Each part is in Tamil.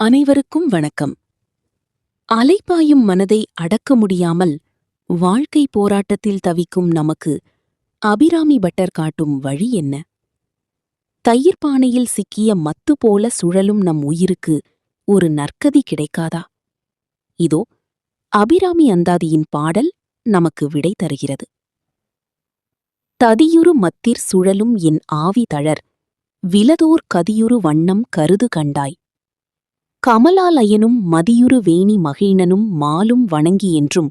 அனைவருக்கும் வணக்கம். அலைபாயும் மனதை அடக்க முடியாமல் வாழ்க்கை போராட்டத்தில் தவிக்கும் நமக்கு அபிராமி பட்டர் காட்டும் வழி என்ன? தயிர் பானையில் சிக்கிய மத்து போல சுழலும் நம் உயிருக்கு ஒரு நற்கதி கிடைக்காதா? இதோ அபிராமி அந்தாதியின் பாடல் நமக்கு விடை தருகிறது. ததியுறு மத்திர் சுழலும் என் ஆவி தளர் விலதோர் கதியுறு வண்ணம் கருது கண்டாய். கமலாலயனும் மதியுறு வேணி மகிழ்னனும் மாலும் வணங்கி என்றும்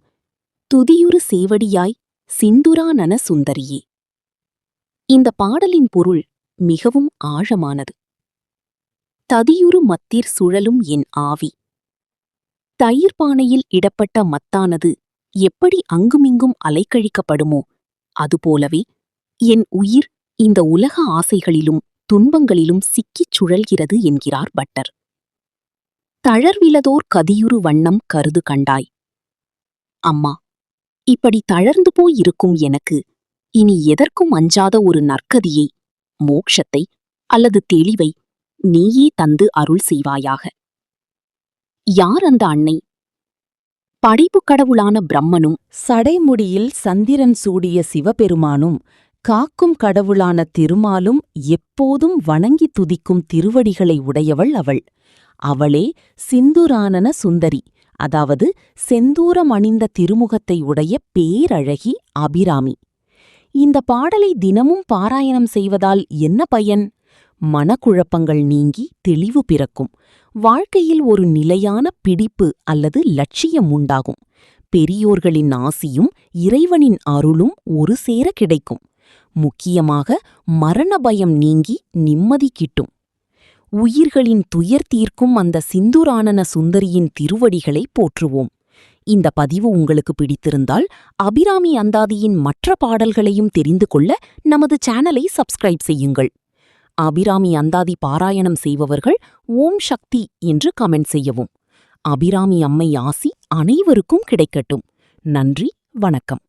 துதியுறு சேவடியாய் சிந்துரானன சுந்தரியே. இந்த பாடலின் பொருள் மிகவும் ஆழமானது. ததியுறு மத்திர் சுழலும் என் ஆவி. தயிர் பானையில் இடப்பட்ட மத்தானது எப்படி அங்குமிங்கும் அலைக்கழிக்கப்படுமோ அதுபோலவே என் உயிர் இந்த உலக ஆசைகளிலும் துன்பங்களிலும் சிக்கிச் சுழல்கிறது என்கிறார் பட்டர். தளர்விலதோர் கதியுறு வண்ணம் கருது கண்டாய். அம்மா, இப்படி தளர்ந்து போயிருக்கும் எனக்கு இனி எதற்கும் அஞ்சாத ஒரு நற்கதியை, மோக்ஷத்தை அல்லது தெளிவை நீயே தந்து அருள் செய்வாயாக. யார் அந்த அன்னை? படைப்புக் கடவுளான பிரம்மனும் சடைமுடியில் சந்திரன் சூடிய சிவபெருமானும் காக்கும் கடவுளான திருமாலும் எப்போதும் வணங்கி துதிக்கும் திருவடிகளை உடையவள் அவள். அவளே சிந்துரானன சுந்தரி, அதாவது செந்தூரம் அணிந்த திருமுகத்தை உடைய பேரழகி அபிராமி. இந்த பாடலை தினமும் பாராயணம் செய்வதால் என்ன பயன்? மனக்குழப்பங்கள் நீங்கி தெளிவு பிறக்கும். வாழ்க்கையில் ஒரு நிலையான பிடிப்பு அல்லது லட்சியம் உண்டாகும். பெரியோர்களின் ஆசியும் இறைவனின் அருளும் ஒரு சேர கிடைக்கும். முக்கியமாக மரண பயம் நீங்கி நிம்மதி கிட்டும். உயிர்களின் துயர் தீர்க்கும் அந்த சிந்துரானன சுந்தரியின் திருவடிகளை போற்றுவோம். இந்த பதிவு உங்களுக்கு பிடித்திருந்தால் அபிராமி அந்தாதியின் மற்ற பாடல்களையும் தெரிந்து கொள்ள நமது சேனலை சப்ஸ்கிரைப் செய்யுங்கள். அபிராமி அந்தாதி பாராயணம் செய்பவர்கள் ஓம் சக்தி என்று கமெண்ட் செய்யவும். அபிராமி அம்மை ஆசி அனைவருக்கும் கிடைக்கட்டும். நன்றி, வணக்கம்.